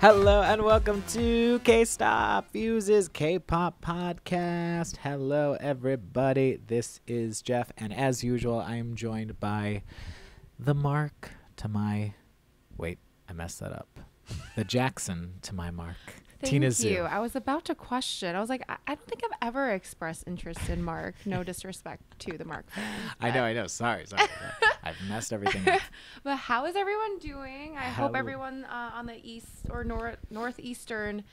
Hello and welcome to K-Stop Fuses K-Pop Podcast. Hello everybody, this is Jeff, and as usual I am joined by the Mark to my... Wait, I messed that up. The Jackson to my Mark. Thank Tina you. Zoo. I was about to question. I was like, I don't think I've ever expressed interest in Mark. No disrespect to the Mark fans. I know. Sorry. I've messed everything up. But how is everyone doing? I hope everyone on the east or northeastern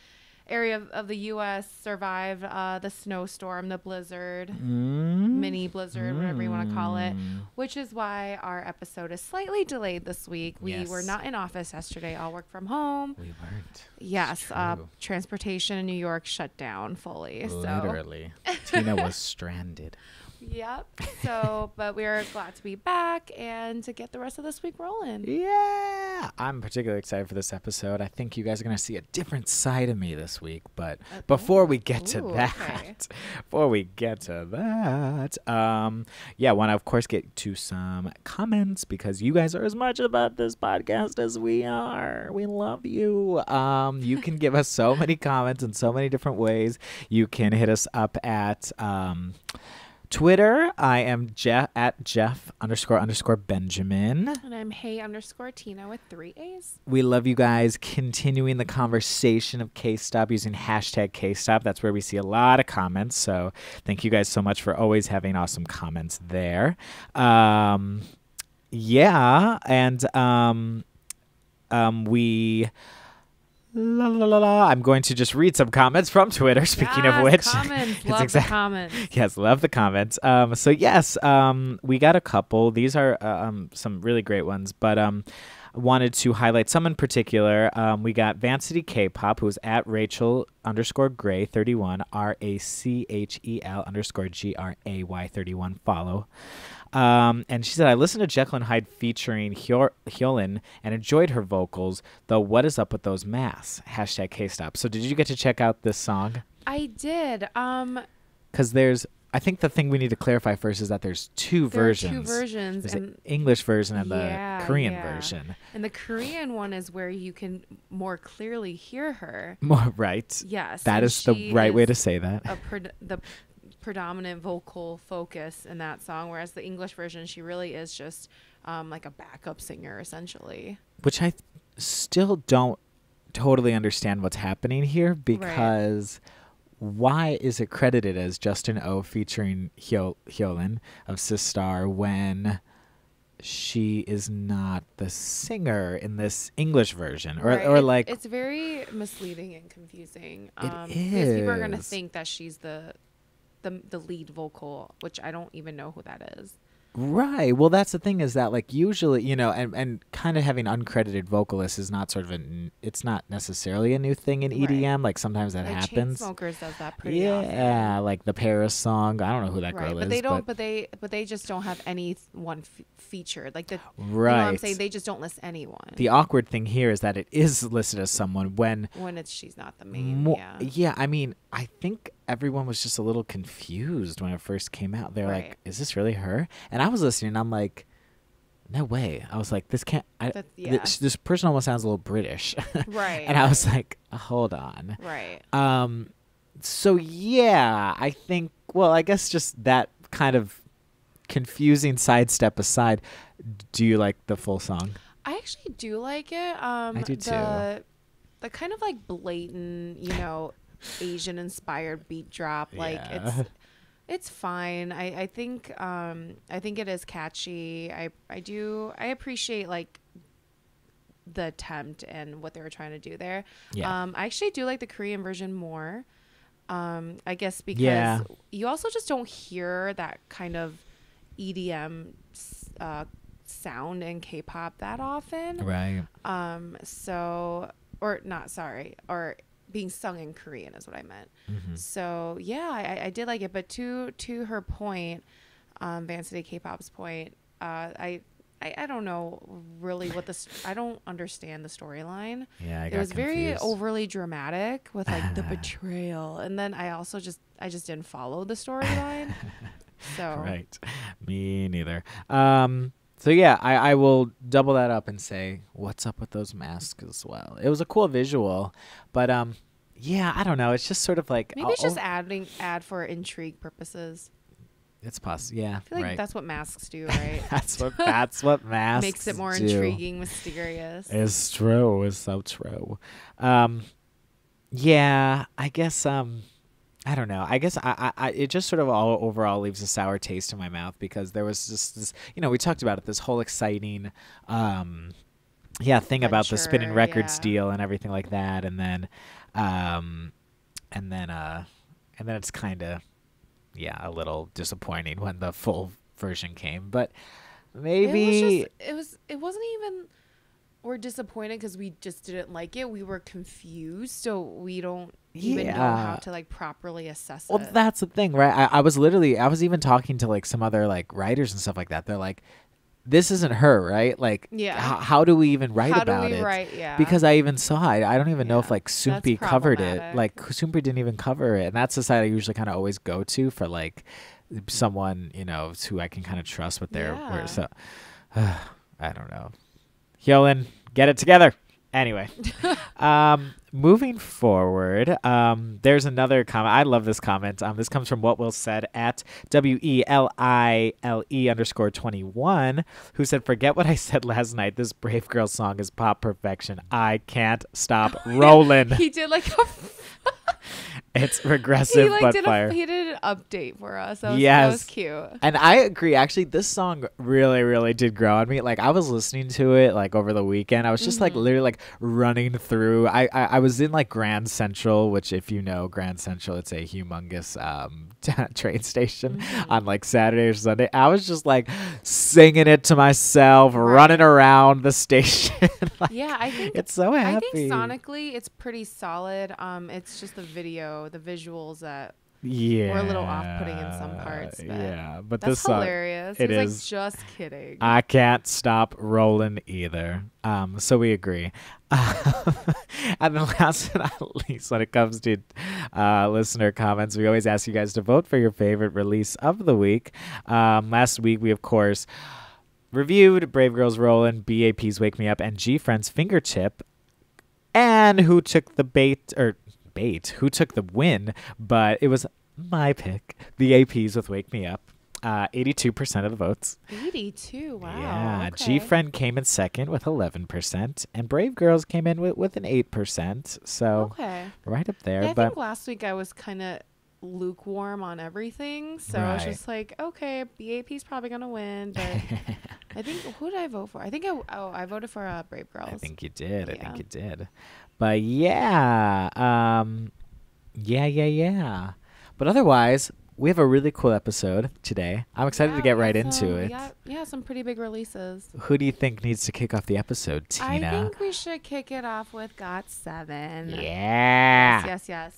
area of the U.S. survived the snowstorm, the blizzard, mini blizzard, whatever you want to call it, which is why our episode is slightly delayed this week. We were not in office yesterday. All work from home. We weren't. Yes. Transportation in New York shut down fully. Literally. Tina was stranded. Yep. So, but we are glad to be back and to get the rest of this week rolling. Yeah. I'm particularly excited for this episode. I think you guys are going to see a different side of me this week. But before we get to that, I want to, of course, get to some comments because you guys are as much about this podcast as we are. We love you. You can give us so many comments in so many different ways. You can hit us up at... Twitter, I am at Jeff__Benjamin. And I'm Hey_Tina with 3 A's. We love you guys continuing the conversation of K-Stop using hashtag K-Stop. That's where we see a lot of comments. So thank you guys so much for always having awesome comments there. We... I'm going to just read some comments from Twitter. Speaking of which, comments. Love the comments. Yes, love the comments. We got a couple. These are some really great ones, but wanted to highlight some in particular. We got Vancity K-Pop, who's at Rachel_Gray31, RACHEL_GRAY31. Follow. And she said, I listened to Jekyll and Hyde featuring Hyolyn and enjoyed her vocals, though what is up with those masks? Hashtag K-Stop. So did you get to check out this song? I did. Because I think the thing we need to clarify first is that there's two versions. There are two versions. There's an English version and the Korean version. And the Korean one is where you can more clearly hear her. More right. Yes. That is the right way to say that. The predominant vocal focus in that song, whereas the English version, she really is just like a backup singer, essentially. Which I still don't totally understand what's happening here, because why is it credited as Justin O featuring Hyolyn of Sistar when she is not the singer in this English version? Or like... It's very misleading and confusing. It is. Because people are going to think that she's the lead vocal, which I don't even know who that is. Right. Well, that's the thing, is that like usually, and kind of having uncredited vocalists is not it's not necessarily a new thing in EDM. Like sometimes that happens. Chainsmokers does that pretty often. Yeah, like the Paris song. I don't know who that girl is. But they just don't have anyone featured. Like right. You know what I'm saying? They just don't list anyone. The awkward thing here is that it is listed as someone when she's not the main. Yeah. I mean, I think everyone was just a little confused when it first came out. They're like, is this really her? And I was listening and I'm like, no way. I was like, this can't. This person almost sounds a little British. Right. And I was like, hold on. Right. So yeah, I think, well, I guess just that kind of confusing sidestep aside, do you like the full song? I actually do like it. I do too. The kind of like blatant, Asian inspired beat drop, it's fine. I think it is catchy. I appreciate like the attempt and what they were trying to do there. I actually do like the Korean version more, I guess because you also just don't hear that kind of EDM sound in K-pop that often, right? Or being sung in Korean is what I meant. So yeah, I did like it, but to her point, Vancity K-pop's point, I don't know really what I don't understand the storyline. Yeah, it was very overly dramatic with like the betrayal, and then I just didn't follow the storyline. So right, me neither. So yeah, I will double that up and say, what's up with those masks as well? It was a cool visual, but yeah, I don't know. It's just sort of like maybe it's just add for intrigue purposes. It's possible. Yeah, I feel like right. that's what masks do, right? that's what masks makes it more do. intriguing, mysterious. It's true. It's so true. Yeah, I guess I don't know. I guess I it just sort of all overall leaves a sour taste in my mouth because there was just this, we talked about it, this whole exciting thing about the spinning records deal and everything like that, and then it's kind of a little disappointing when the full version came, but maybe it wasn't even we're disappointed because we just didn't like it. We were confused, so we don't even know how to like properly assess it. Well, that's the thing, right? I was even talking to like some other like writers and stuff like that. They're like, this isn't her, right? Like, how do we even write about it? Yeah. Because I even saw it. I don't even know if like Soompi covered it. Like Soompi didn't even cover it, and that's the side I usually kind of always go to for like someone who I can kind of trust with their work. So I don't know. Hyolyn, get it together. Anyway, moving forward, there's another comment. I love this comment. This comes from What Will Said at WELILE_21, who said, "Forget what I said last night. This Brave Girl song is pop perfection. I can't stop rolling." He did like a... It's regressive but fire. He did an update for us. That was cute. And I agree. Actually, this song really, really did grow on me. Like, I was listening to it like over the weekend. I was just like literally like running through. I was in like Grand Central, which if you know Grand Central, it's a humongous train station on like Saturday or Sunday. I was just like singing it to myself, running around the station. Like, I think it's so happy. I think sonically it's pretty solid. It's just the video, the visuals that were a little off-putting in some parts. But that's this song, hilarious. It is like, just kidding. I can't stop rolling either. So we agree. And then last but not least, when it comes to listener comments, we always ask you guys to vote for your favorite release of the week. Last week, we, of course, reviewed Brave Girls Rollin', BAP's Wake Me Up, and G-Friend's Fingertip. And who took the who took the win, but it was my pick, the APs with Wake Me Up. 82% of the votes. 82, wow. Yeah, okay. G-Friend came in second with 11%, and Brave Girls came in with an 8%. So right up there. Yeah, I think last week I was kind of lukewarm on everything, so I was just like, okay, BAP's probably gonna win, but I think who did I vote for? I think I voted for Brave Girls. I think you did. I think you did. But yeah. But otherwise, we have a really cool episode today. I'm excited to get right into it. Yeah, some pretty big releases. Who do you think needs to kick off the episode, Tina? I think we should kick it off with GOT7. Yeah. Yes.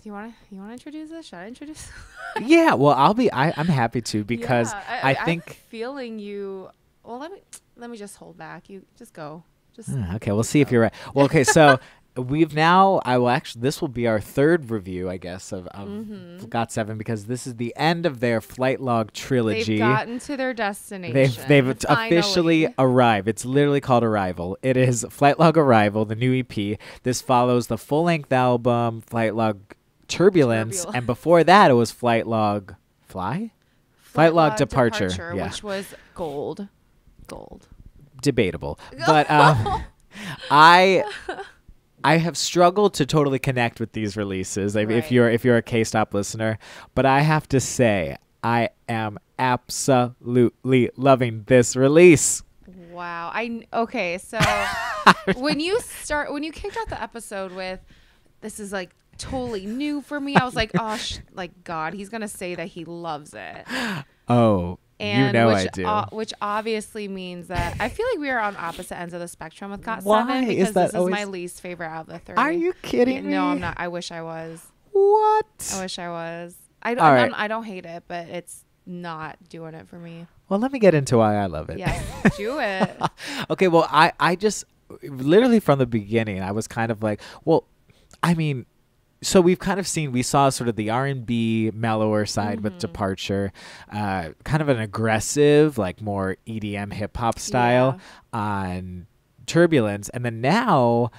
You want to introduce this? Should I introduce? Yeah, well, I'm happy to, because I think I'm feeling you. Well, let me just hold back. You just go. Okay, we'll see if you're right. Well, okay, so this will be our third review, I guess, of GOT7, because this is the end of their flight log trilogy. They've gotten to their destination. They've officially arrived. It's literally called Arrival. It is Flight Log Arrival, the new EP. This follows the full-length album, Flight Log Turbulence, and before that, it was Flight Log Flight Log Departure, yeah. Which was gold. Debatable, but I have struggled to totally connect with these releases. If you're a K-Stop listener, but I have to say I am absolutely loving this release. Wow. Okay, so when you kicked off the episode with, this is like totally new for me, I was like, oh, God, he's gonna say that he loves it. Oh. And I do. Which obviously means that I feel like we are on opposite ends of the spectrum with GOT7. Why? Because this is my least favorite out of the three. Are you kidding me? No, I'm not. I wish I was. What? I wish I was. I don't hate it, but it's not doing it for me. Well, let me get into why I love it. Yeah, do it. Okay, well, I just literally from the beginning, I was kind of like, well, I mean, so we've kind of we saw sort of the R&B mellower side with Departure, kind of an aggressive, like more EDM hip hop style on Turbulence. And then now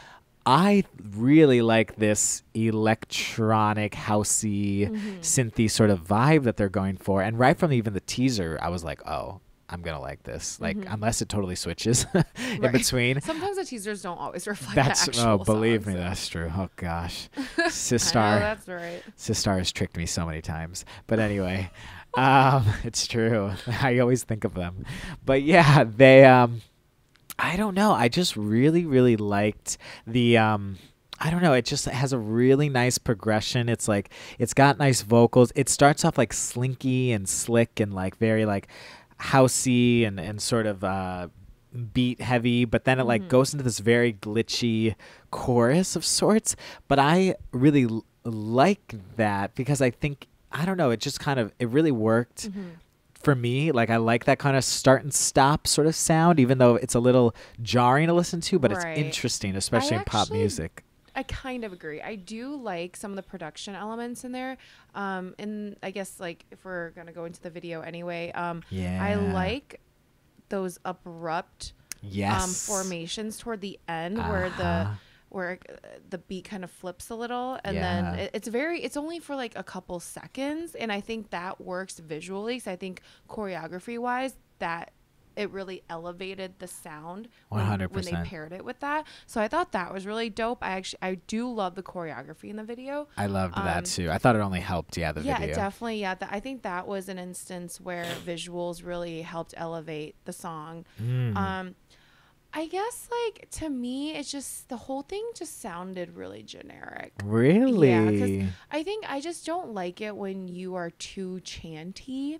I really like this electronic, housey, synthy sort of vibe that they're going for. And right from even the teaser, I was like, oh, I'm going to like this. Like, unless it totally switches in between. Sometimes the teasers don't always reflect the actual believe me, song, that's true. Oh, gosh. Sistar. I know, that's right. Sistar has tricked me so many times. But anyway, it's true. I always think of them. But yeah, they... I don't know. I just really, really liked the... I don't know. It just has a really nice progression. It's like... It's got nice vocals. It starts off like slinky and slick and like very like... housey and sort of beat heavy, but then it like goes into this very glitchy chorus of sorts. But I really like that because I think, I don't know, it just kind of, it really worked for me. Like I like that kind of start and stop sort of sound, even though it's a little jarring to listen to, but it's interesting, especially in pop music. I kind of agree. I do like some of the production elements in there. And I guess like if we're going to go into the video anyway, I like those abrupt formations toward the end where the beat kind of flips a little and then it's only for like a couple seconds. And I think that works visually. So I think choreography wise that it really elevated the sound 100%. when they paired it with that. So I thought that was really dope. I do love the choreography in the video. I loved that too. I thought it only helped, the video. Yeah, definitely. Yeah, I think that was an instance where visuals really helped elevate the song. I guess like to me, it's just the whole thing just sounded really generic. Really? Yeah, because I think I just don't like it when you are too chanty.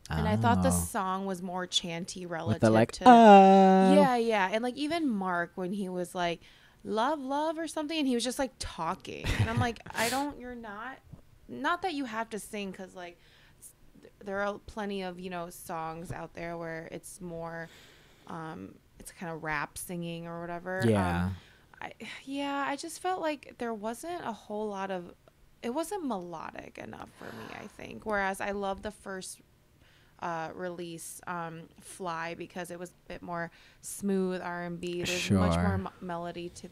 And I thought the song was more chanty relative to yeah, and like even Mark when he was like love or something and he was just like talking and I'm like you're not that you have to sing because like there are plenty of songs out there where it's more it's kind of rap singing or whatever. I just felt like there wasn't a whole lot of it wasn't melodic enough for me, I think, whereas I love the first release Fly because it was a bit more smooth R&B. There's much more melody to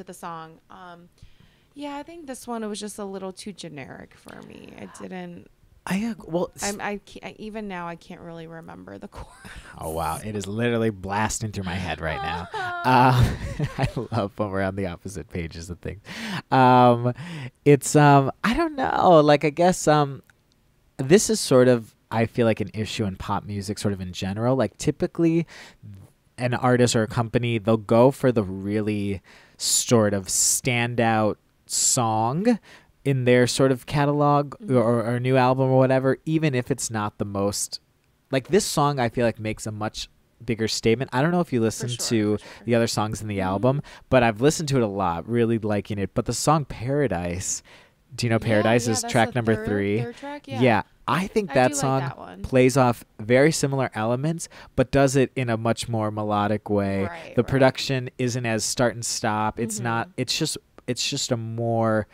the song. I think this one it was just a little too generic for me. It didn't I even now I can't really remember the chorus. Oh wow, it is literally blasting through my head right now. I love when we're on the opposite pages of things. It's I don't know, like I guess this is sort of I feel like an issue in pop music sort of in general. Like typically an artist or a company, they'll go for the really sort of standout song in their sort of catalog or new album or whatever, even if it's not the most like this song I feel like makes a much bigger statement. I don't know if you listen to the other songs in the album, but I've listened to it a lot, really liking it. But the song Paradise, do you know Paradise is track number 3? Third track, I think that song plays off very similar elements, but does it in a much more melodic way. The production isn't as start and stop. It's not. It's just a more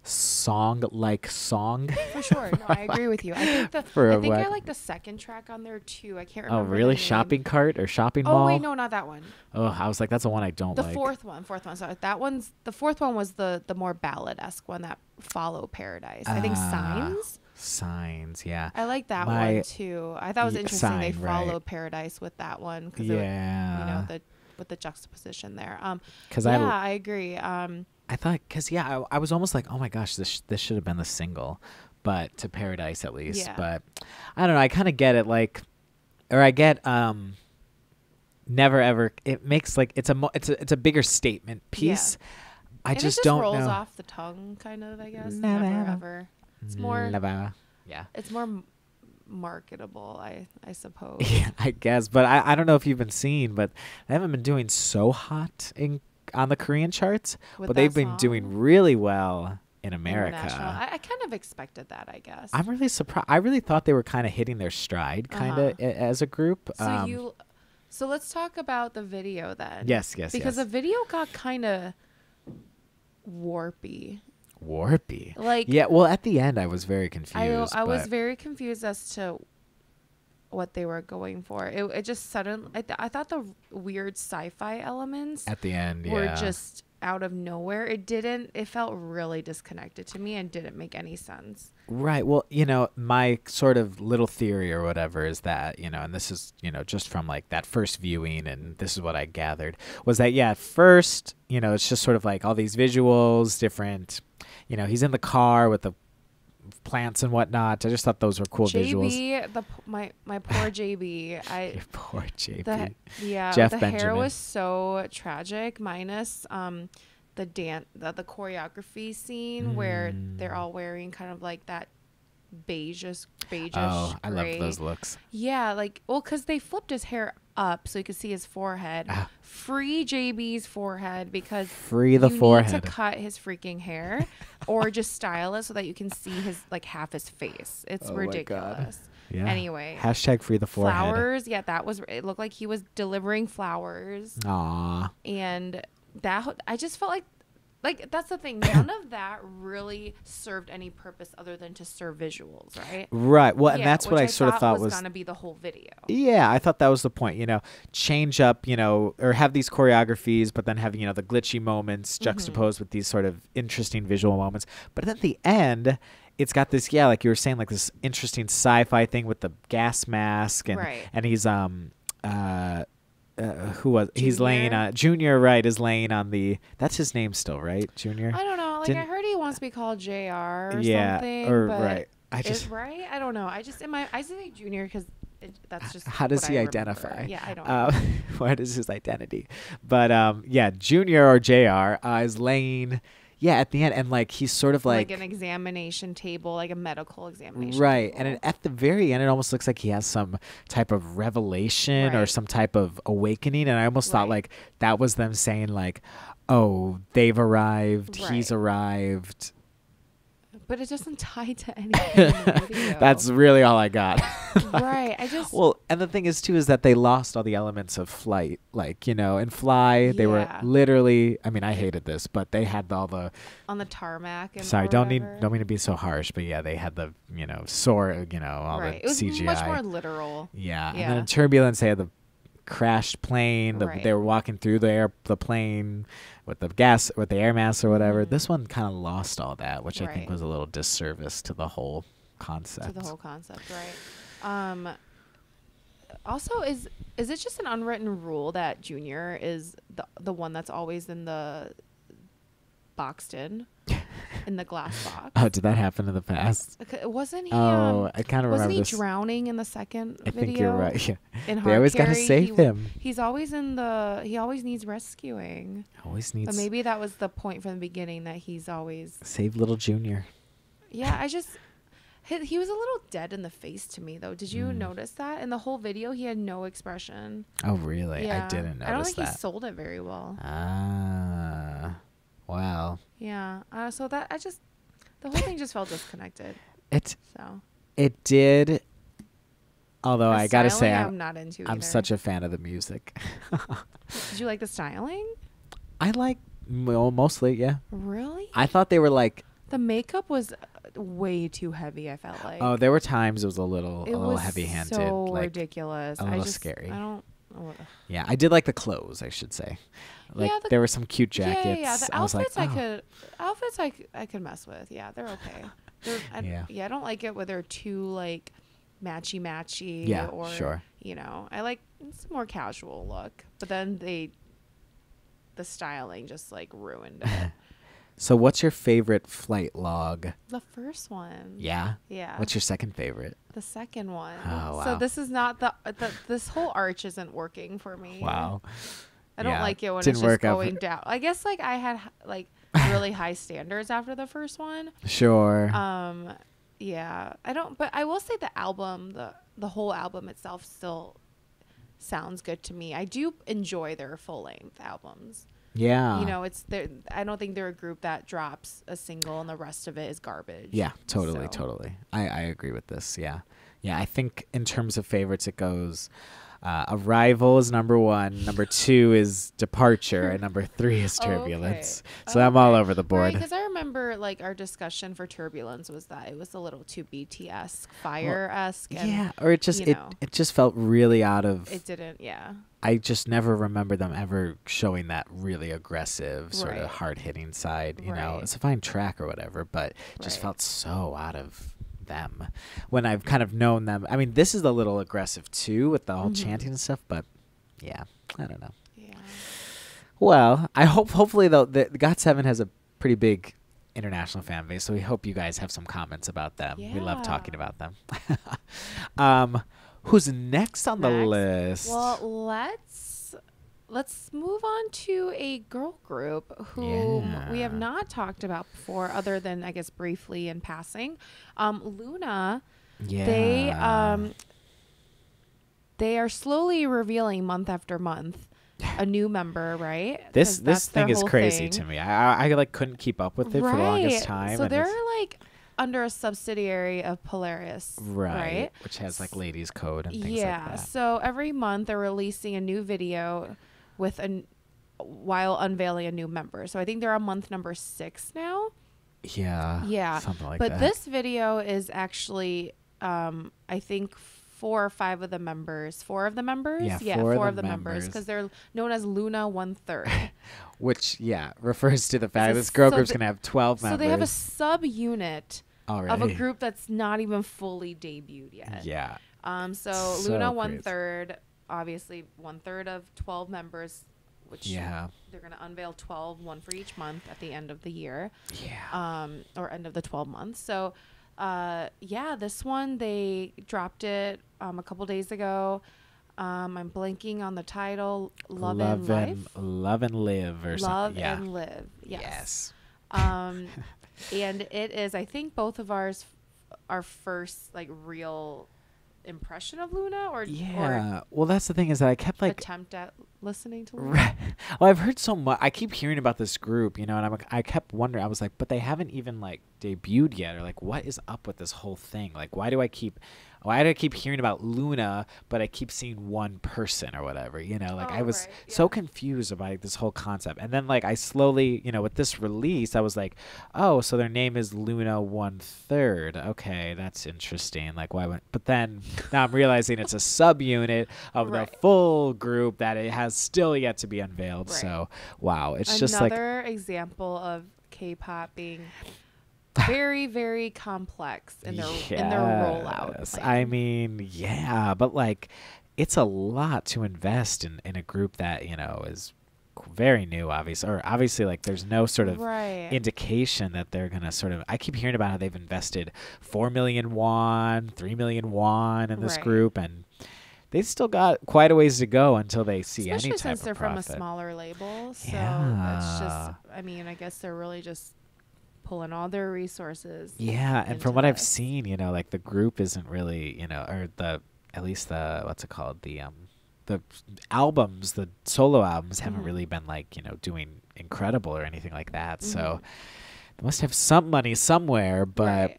song-like song. For sure. No, I agree with you. I think I like the second track on there too. I can't remember. Oh, really? Shopping Cart or Shopping Mall? Oh, wait, no, not that one. Oh, I was like, that's the one I don't like. The fourth one. So the fourth one was the more ballad-esque one that followed Paradise. I think Signs, yeah. I like that one too. I thought it was interesting they followed Paradise with that one because with the juxtaposition there. I agree. I thought, I was almost like, oh my gosh, this should have been the single, but to Paradise at least. Yeah. But I don't know. I kind of get it, like, or I get never ever. It makes like it's a bigger statement piece. Yeah. I just don't know. It rolls off the tongue, kind of. I guess never ever. It's more. Yeah. It's more marketable, I suppose. Yeah, I guess, but I don't know if you've been seeing, but they haven't been doing so hot on the Korean charts, but they've been doing really well in America. I kind of expected that, I guess. I'm really surprised. I really thought they were kind of hitting their stride, kind of as a group. So let's talk about the video then. Yes. Because the video got kind of warpy. Warpy. Like, yeah, well, at the end I was very confused. I was very confused as to what they were going for. It just suddenly, I thought the weird sci-fi elements at the end were just out of nowhere. It felt really disconnected to me and didn't make any sense. Right. Well, my sort of little theory or whatever is that, and this is, just from like that first viewing, and this is what I gathered, was that, at first, it's just sort of like all these visuals, different, he's in the car with the plants and whatnot. I just thought those were cool visuals. My poor JB. Your poor JB. Jeff Benjamin. Hair was so tragic. Minus the choreography scene where they're all wearing kind of like that beigeish. Oh, I gray. love those looks. Yeah, because they flipped his hair up so you could see his forehead. Free JB's forehead, because free the forehead. Need to cut his freaking hair or just style it so that you can see his half his face. It's ridiculous. Yeah. Anyway, hashtag free the forehead. Flowers. Yeah, it looked like he was delivering flowers. Aww. And I just felt like that's the thing. None of that really served any purpose other than to serve visuals, right? Right. Well, and that's what I sort of thought was going to be the whole video. Yeah, I thought that was the point. Change up, or have these choreographies, but then have the glitchy moments juxtaposed with these sort of interesting visual moments. But at the end, it's got this, like you were saying, like this interesting sci-fi thing with the gas mask, and he's he's laying on Junior, right, is laying on that's his name still, right? Junior? I don't know. I heard he wants to be called JR or something. Or right. Right? I don't know. I say Junior because that's just how does he identify? Yeah, I don't know. What is his identity? But Junior or JR is laying at the end, and he's sort of like an examination table, like a medical examination right table. And at the very end it almost looks like he has some type of revelation or some type of awakening, and I almost thought like that was them saying like, oh, they've arrived, he's arrived. But it doesn't tie to anything in the video. That's really all I got. Right. Well, and the thing is too is that they lost all the elements of flight. In Fly, they were literally, I mean, I hated this, but they had all the on the tarmac and sorry, don't mean to be so harsh, but they had the, soar, all the CGI. It was much more literal. Yeah. And then in Turbulence they had the crashed plane, they were walking through the plane with the air mass or whatever. This one kind of lost all that, which I think was a little disservice to the whole concept. Right. Also, is it just an unwritten rule that Junior is the one that's always in the boxed in the glass box? Oh, did that happen in the past? Wasn't he? Oh, I kind of remember this. Wasn't he drowning in the second video? I think you're right. Yeah. They always got to save him. He's always he always needs rescuing. Always needs. But maybe that was the point from the beginning, that he's always save little Junior. Yeah, he was a little dead in the face to me, though. Did you notice that? In the whole video, he had no expression. Oh, really? Yeah. I didn't notice that. I don't think he sold it very well. Ah, wow. Yeah. So the whole thing just felt disconnected. It did. Although I gotta say, I'm not into. I'm such a fan of the music. Did you like the styling? I like mostly, yeah. Really? I thought they were like. The makeup was way too heavy, I felt like. Oh, there were times it was a little heavy-handed. So ridiculous. A little scary. I don't. Yeah, I did like the clothes, I should say. There were some cute jackets. Yeah. The outfits I could mess with. Yeah, they're okay. I don't like it when they're too matchy. Yeah, or, sure. I like it's a more casual look. But then the styling just ruined it. So what's your favorite flight log? The first one. Yeah? Yeah. What's your second favorite? The second one. Oh, wow. So this is not this whole arch isn't working for me. Wow. I don't like it when it's just going down. I guess I had really high standards after the first one. Sure. Yeah. But I will say the album, the whole album itself still sounds good to me. I do enjoy their full-length albums. Yeah. I don't think they're a group that drops a single and the rest of it is garbage. Yeah, totally. I agree with this. Yeah. Yeah, I think in terms of favorites it goes Arrival is number 1. Number 2 is Departure, and number 3 is Turbulence. Okay. So I'm all over the board. Right, because I remember like our discussion for Turbulence was that it was a little too BTS, Fire-esque. Yeah, or it just it just felt really out of. It didn't, yeah. I just never remember them ever showing that really aggressive, sort of hard-hitting side. You know, it's a fine track or whatever, but it just felt so out of them when I've kind of known them. I mean, this is a little aggressive too with the whole chanting and stuff, but yeah, I don't know. Yeah. Well, I hopefully though the GOT7 has a pretty big international fan base, so we hope you guys have some comments about them. Yeah. We love talking about them. Who's next on the list? Well, let's move on to a girl group whom we have not talked about before, other than I guess briefly in passing. LOONA. Yeah. They are slowly revealing month after month a new member, right? This thing is crazy to me. I like couldn't keep up with it for the longest time. So they're like under a subsidiary of Polaris, right? Which has like ladies code and things like that. Yeah. So every month they're releasing a new video while unveiling a new member. So I think they're on month number 6 now. Yeah. Something like that. But this video is actually I think 4 or 5 of the members. 4 of the members? Yeah, 4 of the members. Because they're known as LOONA 1/3. Which, refers to the fact this girl group's going to have 12 members. So they have a subunit of a group that's not even fully debuted yet. Yeah. So LOONA 1/3, obviously 1/3 of 12 members, which they're going to unveil 12, 1 for each month at the end of the year. Yeah. Or end of the 12 months. So this one they dropped it a couple days ago. I'm blanking on the title. Love and Live or something. Love and Live. Yes. And it is, I think, both of our first like real impression of LOONA, or well, that's the thing, is that I kept like attempt at listening to LOONA. Well, I've heard so much. I keep hearing about this group, and I kept wondering. I was like, but they haven't even like debuted yet, or like, what is up with this whole thing? Like, why do I keep hearing about LOONA, but I keep seeing one person or whatever? I was so confused about this whole concept. And then like I slowly, with this release, I was like, oh, so their name is LOONA 1/3. Okay, that's interesting. Like, why? But then now I'm realizing it's a subunit of the full group that it has still yet to be unveiled. So wow, it's just like another example of K-pop being very, very complex in their rollout. Like, I mean, but like it's a lot to invest in a group that is very new, obviously like there's no sort of indication that they're gonna sort of. I keep hearing about how they've invested 4 million won, 3 million won in this group, and they've still got quite a ways to go until they see any type of profit. Especially since they're from a smaller label, so that's just. I mean, I guess they're really just pulling all their resources. Yeah, and from what I've seen, like the group isn't really, or at least the what's it called, the albums, the solo albums haven't really been like, doing incredible or anything like that. So they must have some money somewhere, but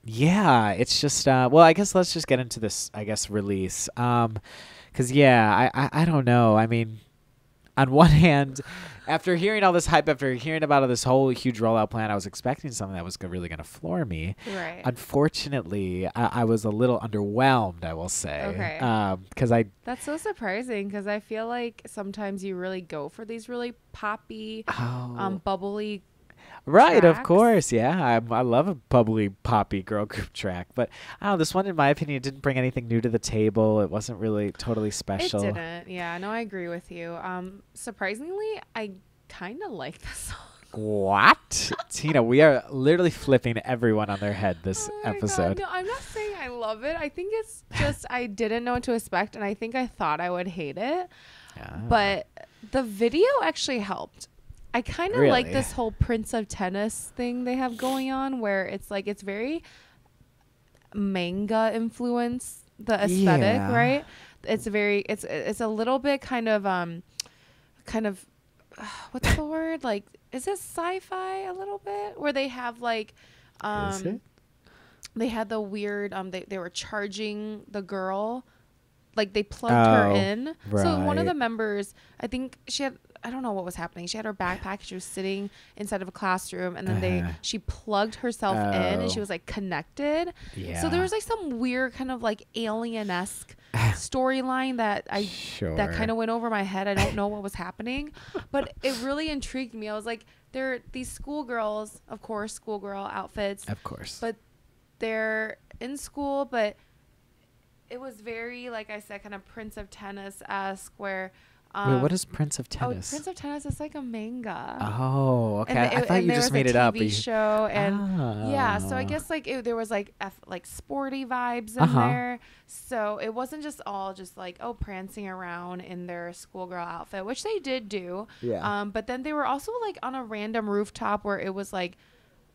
it's just well, I guess let's just get into this, release. Cuz I don't know. I mean, on one hand, after hearing all this hype, after hearing about this whole huge rollout plan, I was expecting something that was really going to floor me. Right. Unfortunately, I was a little underwhelmed, I will say. Okay. Because That's so surprising, because I feel like sometimes you really go for these really poppy, bubbly Right, tracks. Of course, yeah. I love a bubbly, poppy girl group track, but I don't know, this one, in my opinion, didn't bring anything new to the table. It wasn't really totally special. It didn't. Yeah, no, I agree with you. Surprisingly, I kind of like this song. What? Tina, we are literally flipping everyone on their head this episode. God. No, I'm not saying I love it. I think it's just I didn't know what to expect, and I think I thought I would hate it. Yeah. But the video actually helped. I kind of like this whole Prince of Tennis thing they have going on, where it's like it's very manga influence, the aesthetic, right? It's a little bit kind of what's the word? Like, is it sci-fi a little bit? Where they have like is it? They had the weird they were charging the girl like they plugged her in. Right. So one of the members, I think she had, I don't know what was happening. She had her backpack. She was sitting inside of a classroom, and then she plugged herself in, and she was like connected. Yeah. So there was like some weird kind of like alien-esque storyline that that kind of went over my head. I don't know what was happening, but it really intrigued me. I was like, they're these schoolgirls, of course, schoolgirl outfits, of course, but they're in school, but it was very, like I said, kind of Prince of Tennis-esque, where wait, what is Prince of Tennis? Oh, Prince of Tennis is like a manga. Oh, okay. I thought you just made it up. TV show, and yeah, so I guess like there was like sporty vibes in there. So it wasn't just all just like prancing around in their schoolgirl outfit, which they did do. Yeah. But then they were also like on a random rooftop where it was like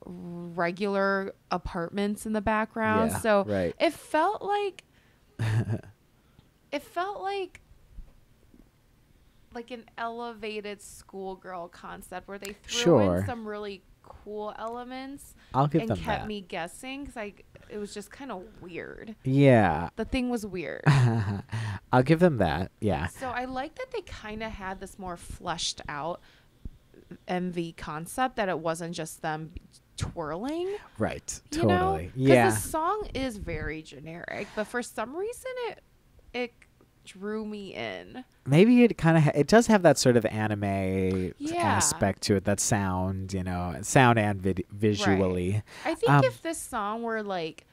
regular apartments in the background. Yeah, so right. it felt like an elevated schoolgirl concept where they threw in some really cool elements. I'll give them and kept that. me guessing because it was just kind of weird. Yeah. The thing was weird. I'll give them that. Yeah. So I like that they kind of had this more fleshed out MV concept, that it wasn't just them twirling. Right. You Totally. Because the song is very generic, but for some reason it drew me in. Maybe it kind of it does have that sort of anime aspect to it, that sound, sound and visually. Right. I think if this song were like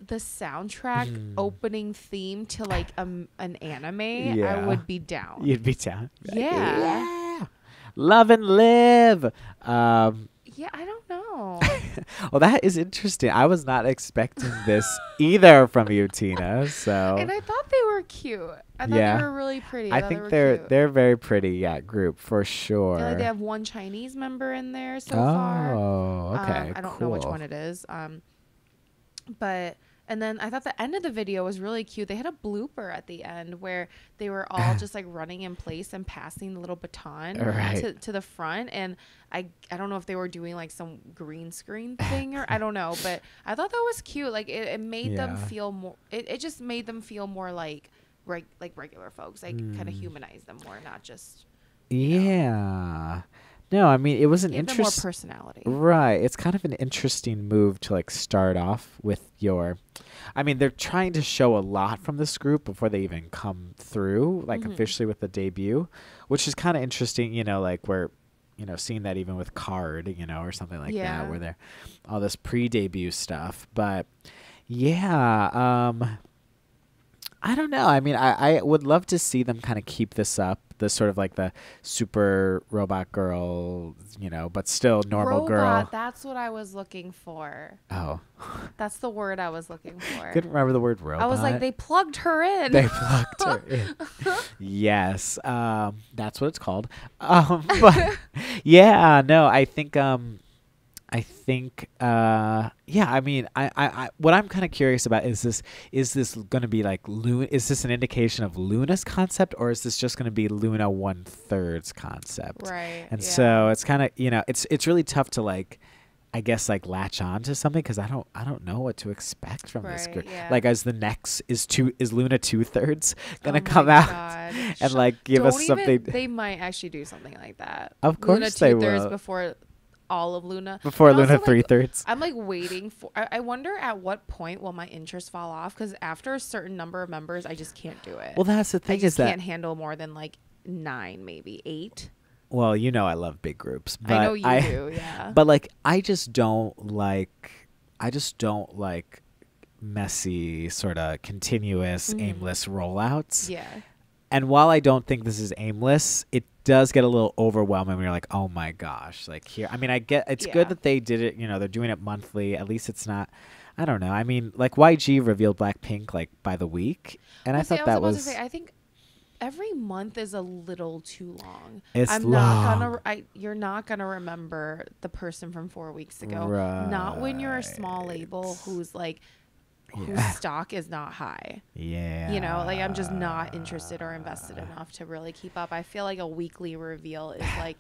the soundtrack opening theme to like an anime, I would be down. You'd be down. Yeah. Love and Live. Yeah, I don't know. Well, that is interesting. I was not expecting this either from you, Tina. So. And I thought they were cute. I thought they were really pretty. I think they're very pretty. Yeah, group for sure. And they have one Chinese member in there so far. Oh, okay. I don't know which one it is. But. And then I thought the end of the video was really cute. They had a blooper at the end where they were all just like running in place and passing the little baton to the front. And I don't know if they were doing like some green screen thing or I don't know. But I thought that was cute. Like it made them feel more. It just made them feel more like regular folks. Like kind of humanize them more, not just. Yeah. No, I mean, it was an interesting... more personality. Right. It's kind of an interesting move to, like, start off with your... I mean, they're trying to show a lot from this group before they even come through, like, officially with the debut, which is kind of interesting, like, we're, seeing that even with Card, or something like that, where they're all this pre-debut stuff. But, yeah, I don't know. I mean, I would love to see them kind of keep this up. The sort of like the super robot girl, but still normal girl. That's what I was looking for. Oh. That's the word I was looking for. Couldn't remember the word robot. I was like, they plugged her in. They plugged her in. Yes. That's what it's called. But yeah, no, I think, yeah, I mean, I what I'm kind of curious about is this going to be like LOONA? Is this an indication of LOONA's concept, or is this just going to be LOONA 1/3's concept? Right. And so it's kind of, it's really tough to like, I guess like latch on to something because I don't know what to expect from this group. Yeah. Like as the next is LOONA 2/3 gonna come out and like give us something. They might actually do something like that. Of course LOONA they 2/3 will. Before all of LOONA. Before LOONA also, 3/3. I'm like waiting for. I wonder at what point will my interest fall off, because after a certain number of members, I just can't do it. Well, that's the thing I is that can't handle more than like 9, maybe 8. Well, I love big groups. But I know you do, yeah. But like, I just don't like messy, sort of continuous, aimless rollouts. Yeah. And while I don't think this is aimless, it does get a little overwhelming when you're like, oh my gosh, like here. I mean, I get it's good that they did it. They're doing it monthly. At least it's not. I don't know. I mean, like YG revealed Blackpink like by the week, and I thought that was. I think every month is a little too long. It's long. You're not gonna remember the person from 4 weeks ago. Right. Not when you're a small label who's like. Whose stock is not high. Yeah. Like I'm just not interested or invested enough to really keep up. I feel like a weekly reveal is like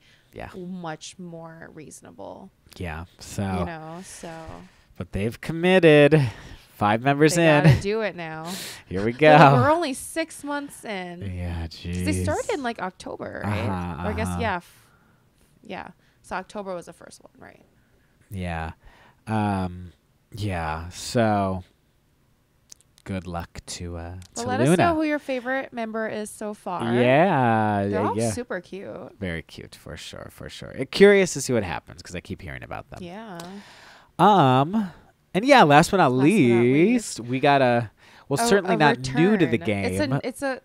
much more reasonable. Yeah. So. So. But they've committed 5 members they in. gotta do it now. Here we They're go. like, we're only 6 months in. Yeah, 'Cause jeez. they started in like October, right? Or I guess Uh-huh. yeah. So October was the first one, right? Yeah. Yeah. So good luck to Well, let LOONA. us know who your favorite member is so far. Yeah. They're all yeah. super cute. Very cute, for sure, for sure. Curious to see what happens because I keep hearing about them. Yeah. And yeah, last but not Last but not least, we got certainly a not new to the return. game. It's a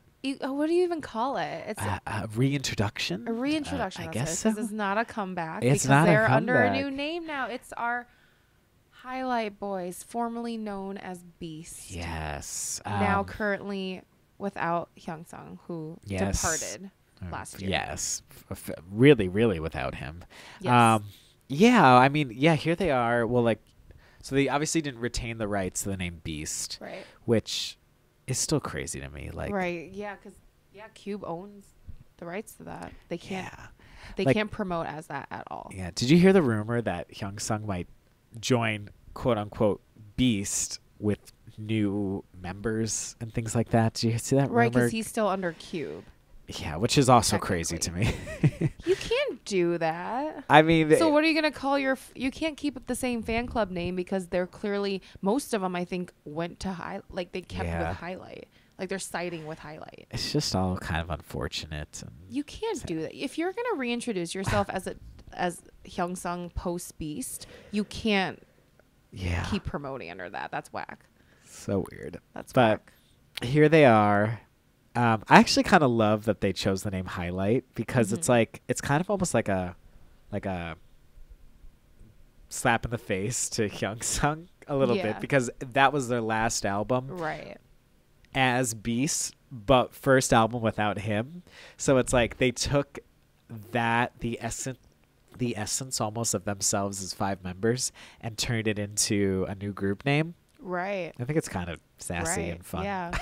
what do you even call it? It's A reintroduction. a reintroduction. I that's guess what it so. is. It's not a comeback It's because not a they're under a new comeback. name now. It's our Highlight Boys, formerly known as Beast. Yes. Now currently without Hyungsung, who Yes. departed last year. Yes. Really, really without him. Yes. Yeah. I mean, yeah. Here they are. Well, like, so they obviously didn't retain the rights to the name Beast, Right. which is still crazy to me. Like, Right. Yeah, because Cube owns the rights to that. They can't. yeah. They Like- can't promote as that at all. Yeah. Did you hear the rumor that Hyungsung might join "quote unquote" Beast with new members and things like that? Did you see that Right, rumor? because he's still under Cube. Yeah, which is also crazy to me. You can't do that. I mean, So what are you gonna call your? You can't keep the same fan club name because they're clearly most of them. I think went to they kept Yeah. with Highlight. Like they're siding with Highlight. it's just all kind of unfortunate. And You can't do that. If you're gonna reintroduce yourself as Hyungsung post Beast, you can't yeah, keep promoting under that. That's whack. so weird. That's But whack. here they are. I actually kind of love that they chose the name Highlight because it's like it's kind of almost like a slap in the face to Hyungsung a little Yeah. bit because that was their last album Right. as Beast, but first album without him. So it's like they took the essence almost of themselves as 5 members and turned it into a new group name. Right. I think it's kind of sassy Right. and fun. Yeah.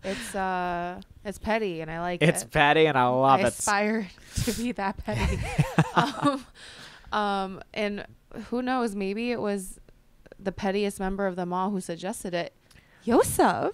It's petty and I like It's it. petty and I love I it. aspire to be that petty. And who knows? Maybe it was the pettiest member of them all who suggested it. Yosef.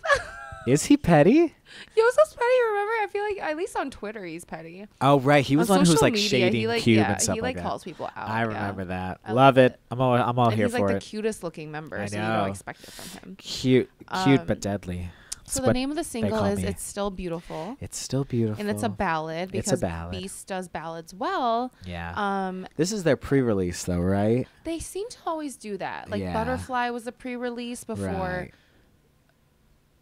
Is he petty? Yosef's petty. Remember? I feel like at least on Twitter he's petty. Oh right, he was On one who was social like media, shading he like, Cube yeah, and stuff he like that. calls people out. I yeah. remember that. I love love it. it. I'm all And here he's like for the it. cutest looking member, I so you know. don't expect it from him. Cute but Um, deadly. So That's the what name of the single call is me. "It's Still Beautiful," It's still beautiful. and it's a ballad It's a because ballad. Beast does ballads well. Yeah. This is their pre-release though, right? They seem to always do that. Like Yeah. Butterfly was a pre-release before Right.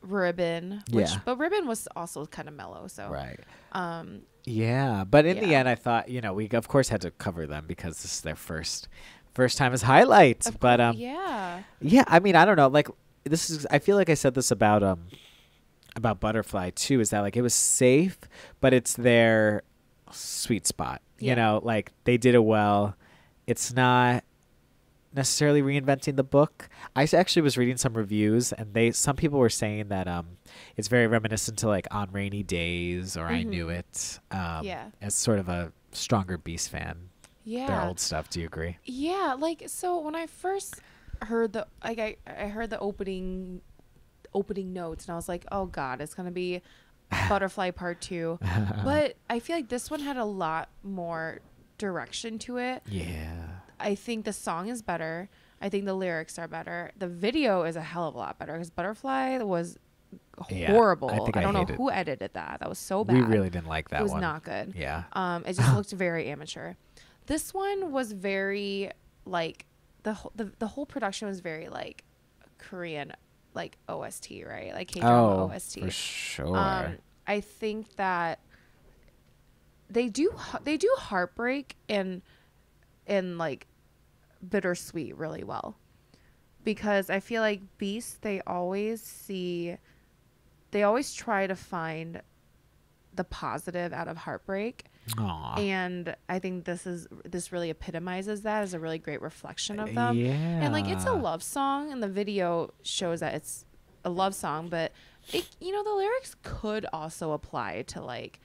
Ribbon, Yeah. but Ribbon was also kind of mellow. So Right. um, Yeah, but in the Yeah. end, I thought we of course had to cover them because this is their first time as highlights. of But course, yeah, yeah, I mean, I don't know. Like this is, I feel like I said this about Butterfly too. Is that like it was safe, but it's their sweet spot. You Yeah. know, like they did it well. It's not necessarily reinventing the book. Actually was reading some reviews, and some people were saying that it's very reminiscent to like On Rainy Days or I Knew It. Yeah. As sort of a stronger Beast fan. Their yeah, old stuff. Do you agree? yeah. Like so, when I first heard I heard the opening notes, and I was like, oh god, it's gonna be Butterfly Part 2. But I feel like this one had a lot more direction to it. Yeah. I think the song is better. I think the lyrics are better. The video is a hell of a lot better because Butterfly was Yeah, horrible. I think I don't know hated it. who edited that. That was so bad. We really didn't like that It was one. not good. Yeah. It just looked very amateur. This one was very like the whole production was very like Korean like OST, right? Like K-drama OST. For sure. I think that they do heartbreak and like bittersweet really well, because I feel like Beast, they always try to find the positive out of heartbreak. Aw. And I think this really epitomizes that as a really great reflection of them. Yeah. And like it's a love song, and the video shows that it's a love song, but the lyrics could also apply to like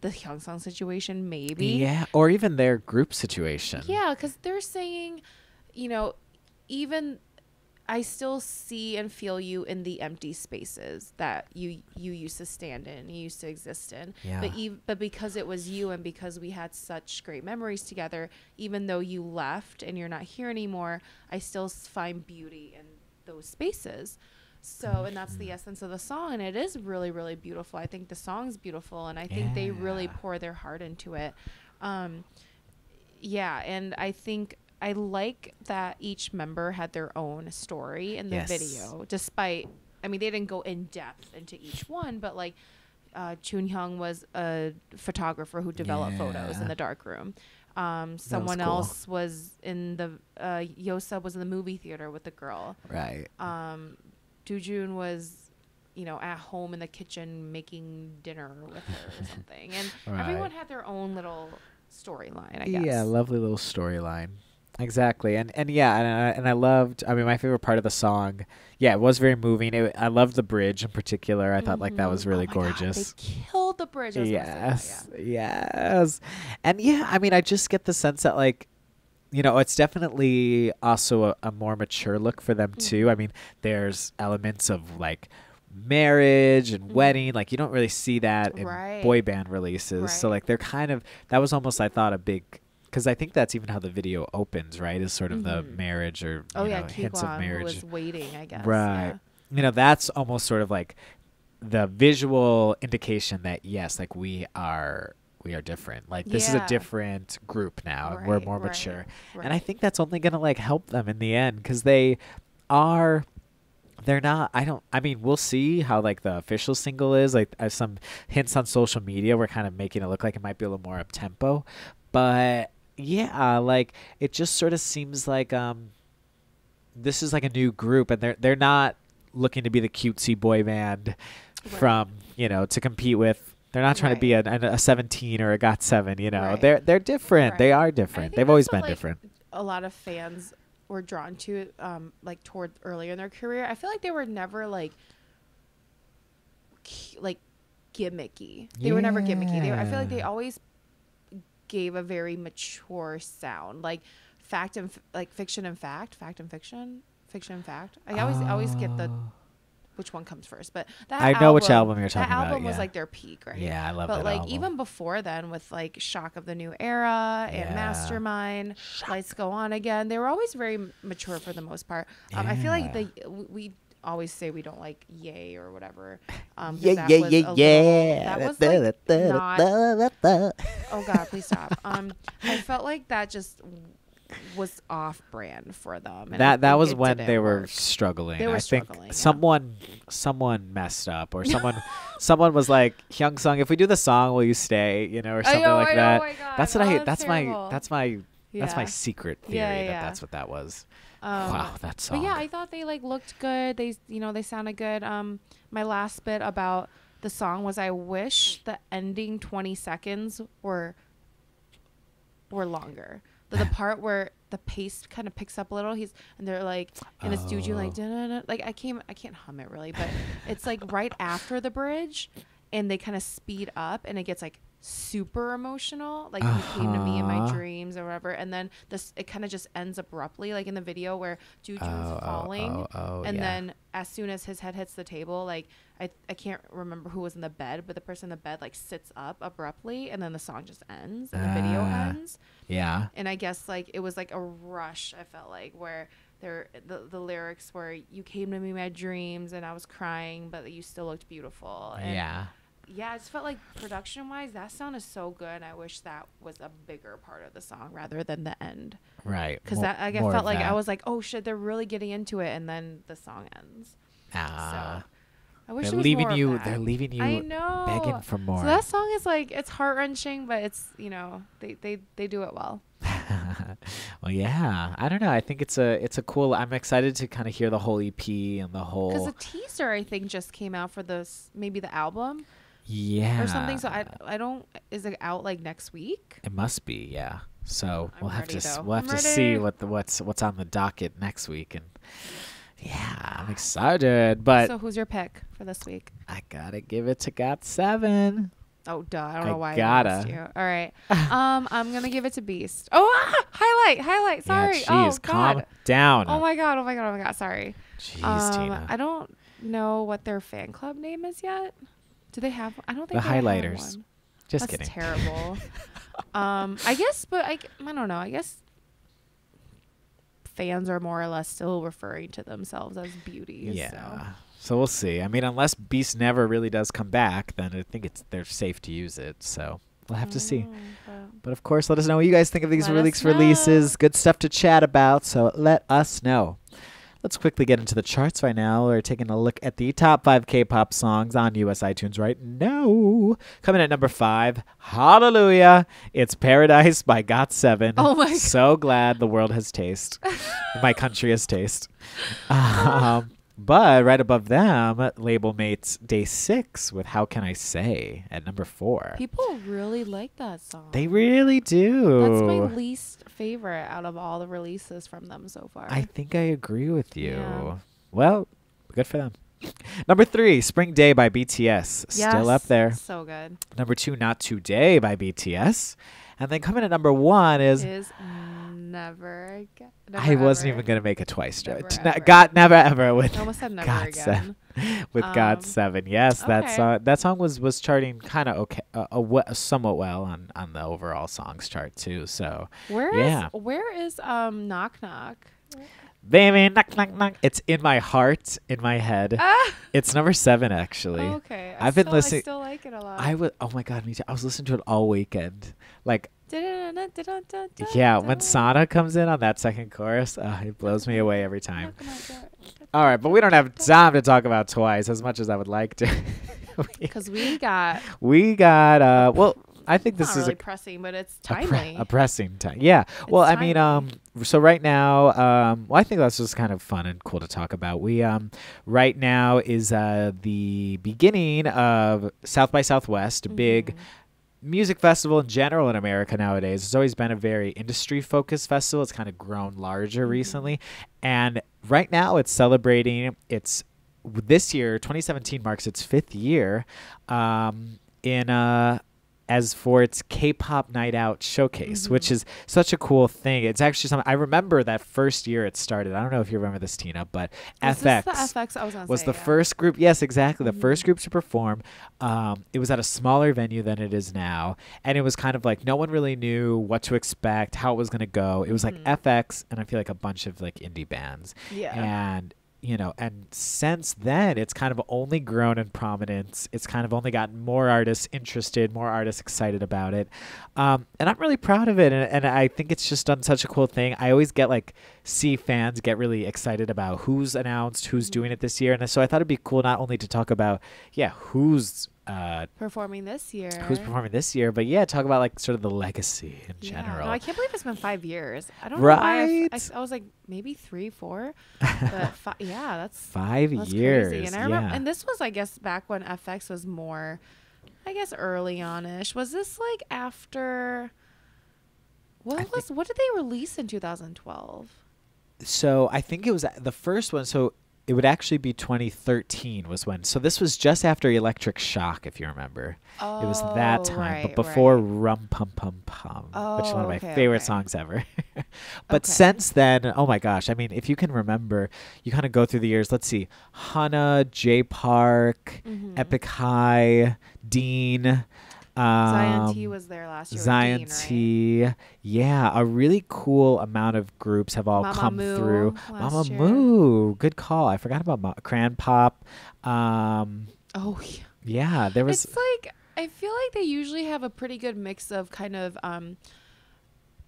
the Hyungsung situation, maybe. Yeah, or even their group situation. Yeah, because they're saying, even I still see and feel you in the empty spaces that you used to stand in, you used to exist in. Yeah. But because it was you and because we had such great memories together, even though you left and you're not here anymore, I still find beauty in those spaces. So, and that's the essence of the song. And it is really, really beautiful. I think the song's beautiful. And I think they really pour their heart into it. Yeah. And I think I like that each member had their own story in the video, despite, I mean, they didn't go in depth into each one, but like Chun Hyung was a photographer who developed photos in the darkroom. Someone else was in the, Yosa was in the movie theater with the girl. Right. Doojun was, you know, at home in the kitchen making dinner with her or something. And everyone had their own little storyline, I guess. Yeah, lovely little storyline. Exactly. And yeah, and I loved, I mean, my favorite part of the song, yeah, it was very moving. I loved the bridge in particular. I thought like that was really gorgeous. God, they killed the bridge. Yes. And yeah, I mean, I just get the sense that like, you know, it's definitely also a more mature look for them too. I mean, there's elements of like marriage and wedding. Like you don't really see that in boy band releases. So like they're kind of, that was almost, I thought, a big, because I think that's even how the video opens, right? Is sort of the marriage or you know, hints of marriage. Was waiting, I guess. Right. Yeah. You know, that's almost sort of like the visual indication that yes, like we are different. Like this is a different group now, and we're more mature. And I think that's only gonna like help them in the end because they're not, I mean, we'll see how like the official single is. Like some hints on social media were kind of making it look like it might be a little more up tempo, but yeah, like it just sort of seems like this is like a new group, and they're not looking to be the cutesy boy band from, you know, to compete with. They're not trying to be a 17 or a GOT7, you know. They're different. They are different. They've always been different. A lot of fans were drawn to like toward earlier in their career. I feel like they were never like gimmicky. They were never gimmicky. I feel like they always gave a very mature sound, like fiction and fact. I always get the which one comes first, but that I know which album you're talking about. That album was like their peak, right? Yeah, I love that. But like album. Even before then, with like Shock of the New Era and Mastermind, Lights Go On Again, they were always very mature for the most part. I feel like we always say we don't like Yay or whatever. Yeah. That was like not. Oh God, please stop. I felt like that just was off brand for them. And that was when they were struggling. I think someone messed up, or someone was like, Hyung Sung, if we do the song, will you stay? You know, or something like that. Oh God. That's what that's my secret theory that's what that was. Wow, that song. But yeah, I thought they like looked good. They sounded good. My last bit about the song was I wish the ending 20 seconds were longer. The part where the pace kind of picks up a little, and they're like, and it's Doojun like, da-da-da. Like I can't hum it really, but it's like right after the bridge, and they kind of speed up, and it gets like super emotional, like you came to me in my dreams or whatever, and then it kind of just ends abruptly, like in the video where Doojun's falling, and then as soon as his head hits the table, like I can't remember who was in the bed, but the person in the bed like sits up abruptly, and then the song just ends and the video ends. Yeah. And I guess like it was like a rush, I felt like, where the lyrics were, you came to me in my dreams and I was crying, but you still looked beautiful. And yeah, I just felt like production wise that sounded so good. I wish that was a bigger part of the song rather than the end. Right. Because I felt like I was like, oh shit, they're really getting into it, and then the song ends. So I wish they're leaving you. They're leaving you. I know. Begging for more. So that song is like, it's heart wrenching, but it's, you know, they do it well. Well, yeah. I don't know. I think it's a cool. I'm excited to kind of hear the whole EP and the whole. Because a teaser I think just came out for maybe the album. Yeah. Or something. So I don't. Is it out like next week? It must be. Yeah. So we'll have to see what's on the docket next week, and. Yeah, I'm excited. But so who's your pick for this week? I gotta give it to GOT7. Oh duh! I don't know why I asked you. All right, I'm gonna give it to Beast. Oh, Highlight. Sorry. Yeah, jeez, calm down. Oh my god. Sorry. Jeez, Tina. I don't know what their fan club name is yet. Do they have? I don't think The they Highlighters. have one. Just That's kidding. terrible. I guess, but I don't know. I guess fans are more or less still referring to themselves as beauties. Yeah. So we'll see. I mean, unless Beast never really does come back, then I think they're safe to use it. So we'll have to see. But of course, let us know what you guys think of these releases. Good stuff to chat about. So let us know. Let's quickly get into the charts right now. We're taking a look at the top 5 K-pop songs on US iTunes right now. Coming at number 5, Hallelujah. It's Paradise by GOT7. Oh my God. So glad the world has taste. My country has taste. But right above them, label mates Day 6 with How Can I Say at number 4. People really like that song. They really do. That's my least favorite out of all the releases from them so far. I think I agree with you. Yeah. Well, good for them. Number 3, Spring Day by BTS. Still up there. So good. Number 2, Not Today by BTS. And then coming at number 1 is Never Again. I wasn't even going to make a twice joke. Never Never Ever with I almost said Never Again. With GOT7. Yes, that song was charting kind of somewhat well on the overall songs chart too. So where is Knock Knock? Baby, knock, knock, knock. It's in my heart, in my head. It's number 7, actually. Oh, okay. I've been listening. I still like it a lot. Oh my God, me too. I was listening to it all weekend. Like, yeah, yeah, when Sana comes in on that second chorus, it blows me away every time. All right, but we don't have time to talk about Twice as much as I would like to. Because we got. Well, I think this is really pressing, but it's timely. A pressing time. Yeah. Well, I mean, so right now, I think that's just kind of fun and cool to talk about. We right now is the beginning of South by Southwest, a big music festival in general in America nowadays. It's always been a very industry-focused festival. It's kind of grown larger recently, and right now it's celebrating. This year, 2017 marks its 5th year. As for its K-pop Night Out showcase, which is such a cool thing. It's actually something I remember that first year it started. I don't know if you remember this, Tina, but FX was the first group. Yes, exactly. The first group to perform. It was at a smaller venue than it is now. And it was kind of like no one really knew what to expect, how it was going to go. It was like FX and I feel like a bunch of like indie bands. Yeah. And and since then, it's kind of only grown in prominence. It's kind of only gotten more artists interested, more artists excited about it. And I'm really proud of it. And I think it's just done such a cool thing. I always see fans get really excited about who's announced, who's doing it this year. And so I thought it'd be cool not only to talk about, who's performing this year. But talk about like sort of the legacy in general. No, I can't believe it's been 5 years. I don't know why I was like maybe 3, 4, but that's 5 years. Crazy. And I remember, and this was I guess back when FX was more, I guess early on-ish. Was this like after? What did they release in 2012? So I think it was the first one. So it would actually be 2013 was when. So this was just after Electric Shock, if you remember. Oh, it was that time, but before Rum Pum Pum Pum, which is one of my favorite songs ever. But since then, oh my gosh. I mean, if you can remember, you kind of go through the years. Let's see. Hana, J Park, Epic High, Dean. Zion T was there last year. Zion T, right? Yeah, a really cool amount of groups have all come through. Mamamoo, good call. I forgot about Cran Pop. Yeah, there was. It's like I feel like they usually have a pretty good mix of kind of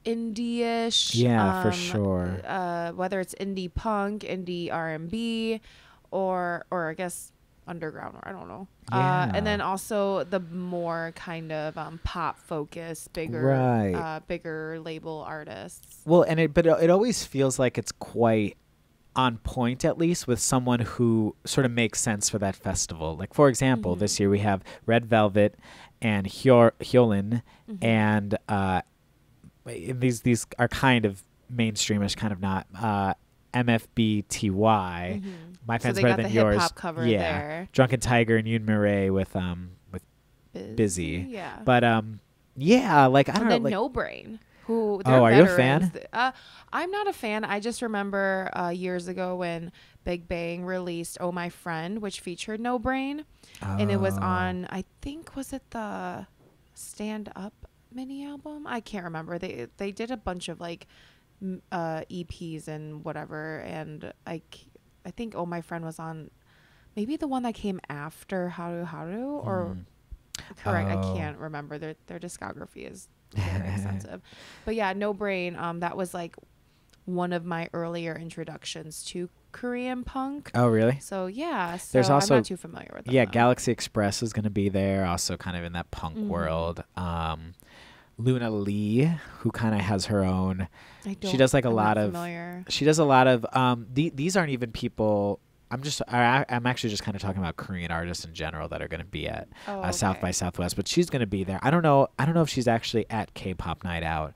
indie-ish. Yeah, for sure. Whether it's indie punk, indie R&B, or I guess underground, or I don't know. And then also the more kind of pop focused, bigger label artists. Well, and it always feels like it's quite on point, at least with someone who sort of makes sense for that festival. Like for example, this year we have Red Velvet and Hyolyn, and these are kind of mainstreamish, kind of not. MFBTY. My Fan's so Better Than Yours. Hip-hop cover there. Drunken Tiger and Yoonmirae with Busy. Yeah. But like I don't know. Like, No Brain. who Oh, they're are you a veterans. fan? I'm not a fan. I just remember years ago when Big Bang released "Oh My Friend," which featured No Brain, and it was on, I think, was it the Stand Up mini album? I can't remember. They did a bunch of like EPs and whatever, and I think "Oh My Friend" was on maybe the one that came after Haru or correct. I can't remember. Their discography is very extensive, but yeah, No Brain. That was like one of my earlier introductions to Korean punk. Oh, really? So yeah, There's also, I'm not too familiar with them. yeah, though. Galaxy Express is going to be there, also kind of in that punk world. Luna Lee, who kind of has her own. She does like a lot of. Familiar. She does a lot of. These aren't even people. I'm actually just kind of talking about Korean artists in general that are going to be at South by Southwest, but she's going to be there. I don't know if she's actually at K-pop Night Out.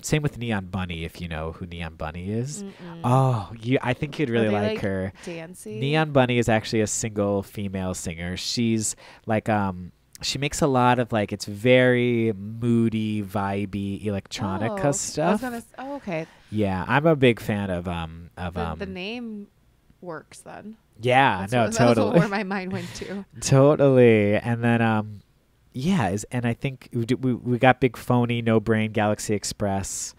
Same with Neon Bunny, if you know who Neon Bunny is. Oh, I think you'd really like her. Dancey? Neon Bunny is actually a single female singer. She's like she makes a lot of like, it's very moody, vibey, electronica stuff. Okay. Yeah, I'm a big fan of the name works then. Yeah, totally. That's where my mind went to. Totally. And then and I think we got Big Phony, No Brain, Galaxy Express.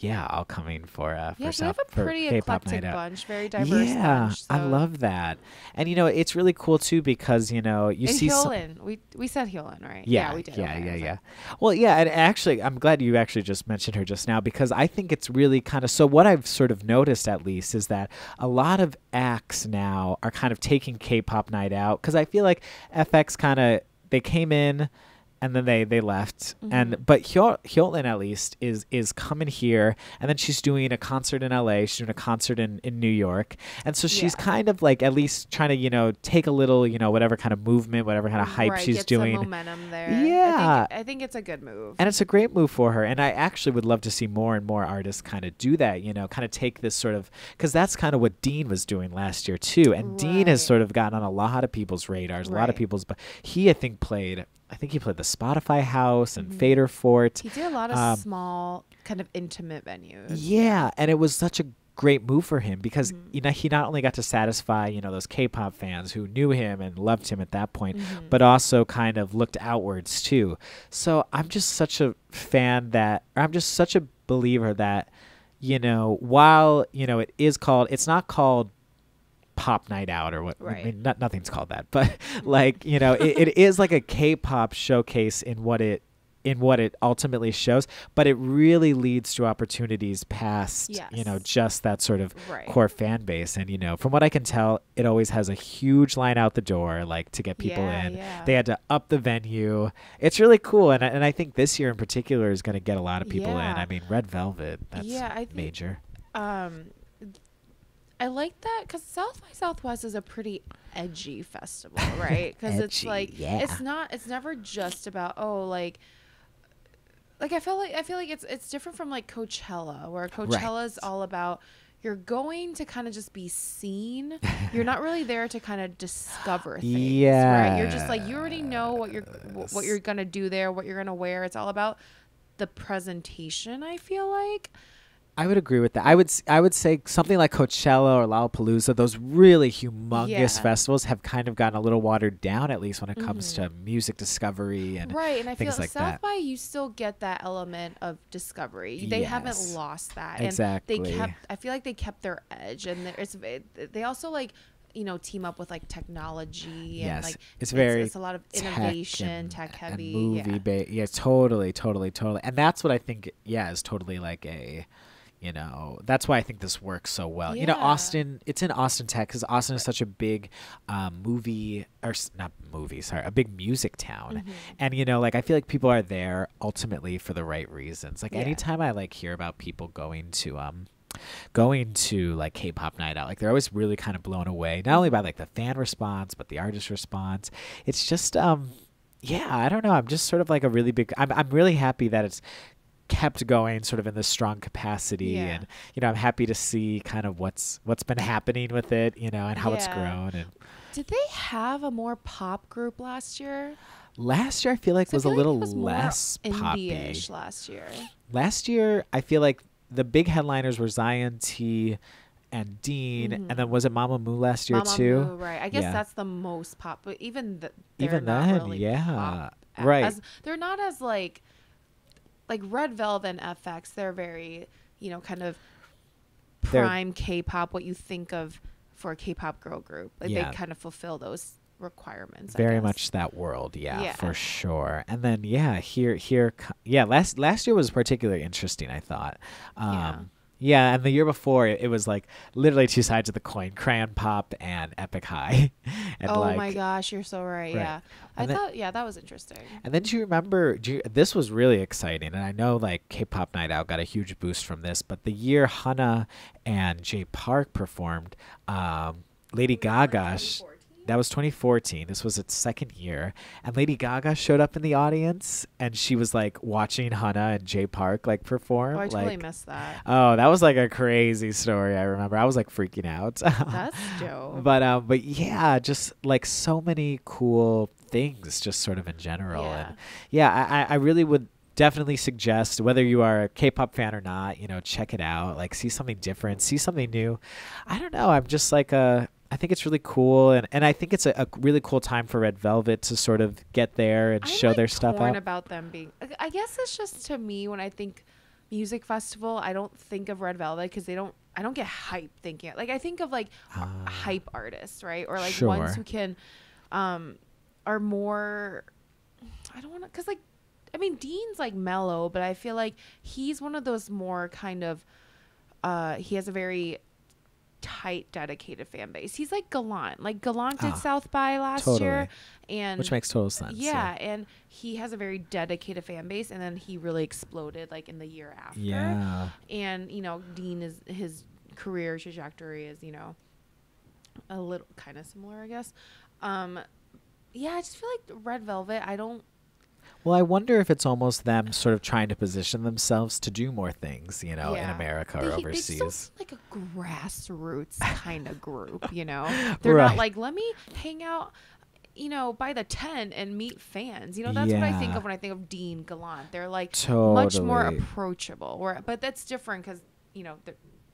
All coming for we South, have a pretty K-pop eclectic Night Out. bunch, very diverse bunch. So. I love that. And it's really cool too because you see Hyolyn. We said Hyolyn, right? Yeah, we did. Yeah. Well, yeah, and actually I'm glad you actually just mentioned her just now because I think it's really kind of, so what I've sort of noticed at least is that a lot of acts now are kind of taking K-pop Night Out because I feel like FX kind of, they came in and then they left. But Hyolyn at least is coming here, and then she's doing a concert in LA, she's doing a concert in New York, and so she's kind of like at least trying to take a little whatever kind of movement, whatever kind of hype she's get doing, some momentum there. Yeah, I think it's a good move, and it's a great move for her. And I actually would love to see more and more artists kind of do that, kind of take this sort of, because that's kind of what Dean was doing last year too, and Dean has sort of gotten on a lot of people's radars, a lot of people's, but he I think he played the Spotify House and Fader Fort. He did a lot of small, kind of intimate venues. Yeah, and it was such a great move for him because he not only got to satisfy those K-pop fans who knew him and loved him at that point, but also kind of looked outwards too. So I'm just such a fan I'm just such a believer that while it's not called Pop Night Out or what, I mean, nothing's called that, but like it is like a K-pop showcase in what it ultimately shows, but it really leads to opportunities past just that sort of core fan base. And from what I can tell, it always has a huge line out the door, like to get people in. They had to up the venue. It's really cool, and I think this year in particular is going to get a lot of people in. I mean, Red Velvet, that's major. I like that because South by Southwest is a pretty edgy festival, right? Because it's like it's never just about I feel like it's different from like Coachella, where Coachella is all about you're going to kind of just be seen. You're not really there to kind of discover things, right? You're just like, you already know what you're gonna do there, what you're gonna wear. It's all about the presentation, I feel like. I would agree with that. I would say something like Coachella or Lollapalooza, those really humongous festivals have kind of gotten a little watered down, at least when it comes to music discovery and and I feel like South by, you still get that element of discovery. They haven't lost that. Exactly. And I feel like they kept their edge, and they also team up with like technology and like it's a lot of innovation, tech heavy, and movie totally. And that's what I think is totally like a that's why I think this works so well. Austin, it's in Austin, Texas. Austin is such a big a big music town. And I feel like people are there ultimately for the right reasons. Like anytime I like hear about people going to like K-pop Night Out, like they're always really kind of blown away, not only by like the fan response but the artist response. It's just I don't know, I'm just sort of like a really big, I'm really happy that it's kept going sort of in this strong capacity, and I'm happy to see kind of what's been happening with it, and how it's grown. And did they have a more pop group last year? Last year, I feel like was a little less indie-ish last year. Last year, I feel like the big headliners were Zion T and Dean, and then was it Mamamoo last year too? Mamamoo, right. I guess that's the most pop, but even even not then, really yeah. pop Right. They're not as like Red Velvet and FX, they're very, kind of prime K-pop, what you think of for a K-pop girl group. They kind of fulfill those requirements. Very much that world, for sure. And then last year was particularly interesting, I thought. And the year before it was like literally two sides of the coin: Crayon Pop and Epic High. And my gosh, you're so right. Yeah. I thought that was interesting. And then do you remember this was really exciting, and I know like K-pop Night Out got a huge boost from this, but the year Hana and Jay Park performed, Lady Gaga, that was 2014. This was its second year. And Lady Gaga showed up in the audience, and she was like watching Hana and Jay Park like perform. Oh, I totally missed that. Oh, that was like a crazy story. I remember. I was like freaking out. That's dope. But yeah, just like so many cool things just sort of in general. And I really would definitely suggest, whether you are a K-pop fan or not, check it out. Like, see something different, see something new. I don't know. I'm just like I think it's really cool, and I think it's a really cool time for Red Velvet to sort of get there and show their stuff out. About them being, I guess it's just, to me, when I think music festival, I don't think of Red Velvet because I don't get hype thinking it. Like, I think of like hype artists, right? Or like ones who can are more, I don't want to, because like, I mean, Dean's like mellow, but I feel like he's one of those more kind of he has a very tight, dedicated fan base. He's like Gallant. Like Gallant did South by last year, and which makes total sense. Yeah, and he has a very dedicated fan base, and then he really exploded like in the year after. Yeah, and Dean is his career trajectory is a little kind of similar, I guess. I just feel like Red Velvet. Well, I wonder if it's almost them sort of trying to position themselves to do more things, in America or overseas. They still like a grassroots kind of group, They're not like, let me hang out, by the tent and meet fans. That's what I think of when I think of Dean Gallant. They're like much more approachable. But that's different because,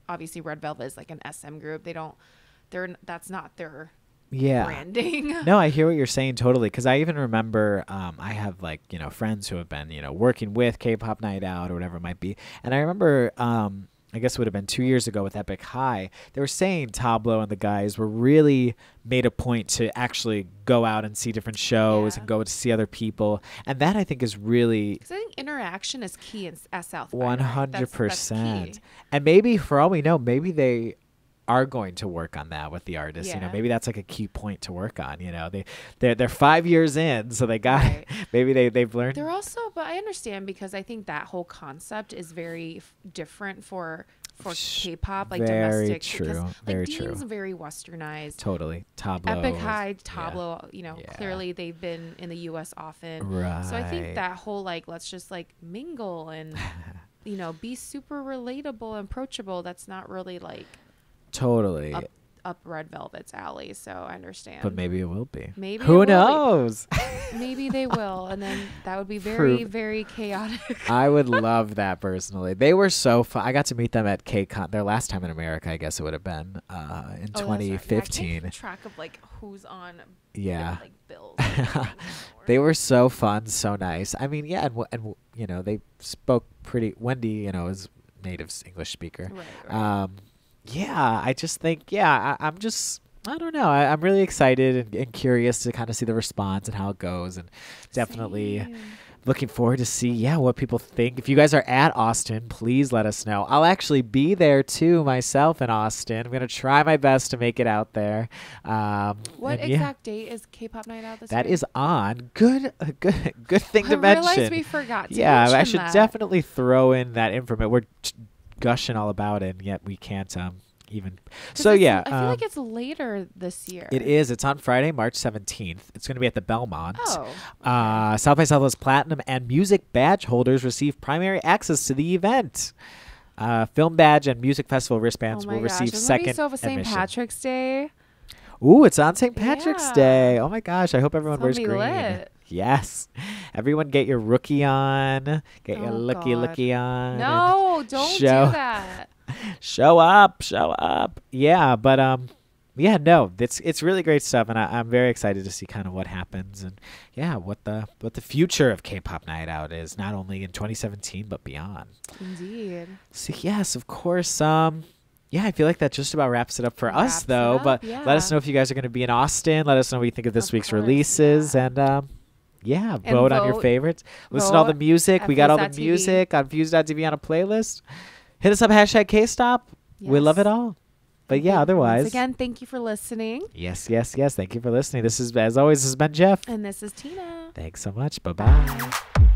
obviously Red Velvet is like an SM group. That's not their branding. No, I hear what you're saying totally, because I even remember I have like friends who have been working with K-pop Night Out or whatever it might be, and I remember I guess it would have been 2 years ago with Epic High, they were saying Tableau and the guys were really made a point to actually go out and see different shows and go to see other people, and that I think is really, because I think interaction is key at South by. 100%. And maybe for all we know, maybe they are going to work on that with the artists. Maybe that's like a key point to work on. They're 5 years in, so they got maybe they've learned. They're also, but I understand, because I think that whole concept is very different for K-pop, like very domestic. True. Because very Dean's true. Very westernized. Totally. Tableau. Epic High, Tableau. Clearly they've been in the U.S. often. Right. So I think that whole like, let's just like mingle and be super relatable and approachable. That's not really like. Totally up Red Velvet's alley, so I understand. But maybe it will be. Maybe who knows? Maybe they will, and then that would be very, very chaotic. I would love that personally. They were so fun. I got to meet them at KCON. Their last time in America, I guess it would have been in 2015. Right. Yeah, I can't keep track of like who's on. Like bills. They were so fun, so nice. I mean, and they spoke pretty. Wendy, is native English speaker. Right. I just think, I'm just, I don't know. I'm really excited and curious to kind of see the response and how it goes, and definitely looking forward to see, what people think. If you guys are at Austin, please let us know. I'll actually be there too myself in Austin. I'm going to try my best to make it out there. What exact date is K-pop Night Out this year? That is on. Good thing to mention. I realized we forgot to mention I should definitely throw in that information. We're gushing all about it, and yet we can't even. So I feel like it's later this year. It is. It's on Friday, March 17th. It's going to be at the Belmont. Oh. South by Southwest Platinum and music badge holders receive primary access to the event. Film badge and music festival wristbands will receive second admission. St. Patrick's Day. Ooh, it's on St. Patrick's Day. Oh my gosh! I hope everyone wears green. Lit. Yes. Everyone get your rookie on. Get your looky on. No, don't do that. Show up. Yeah, but yeah, no, it's really great stuff, and I'm very excited to see kind of what happens, and yeah, what the future of K-pop Night Out is, not only in 2017 but beyond. Indeed. So yes, of course. Yeah, I feel like that just about wraps it up for us, though. But let us know if you guys are going to be in Austin. Let us know what you think of this week's releases, and yeah, vote on your favorites. Listen to all the music. We got all the music on Fuse.tv on a playlist. Hit us up, #KStop. Yes. We love it all. But yeah, otherwise. Once again, thank you for listening. Yes. Thank you for listening. This is, as always, this has been Jeff. And this is Tina. Thanks so much. Bye-bye.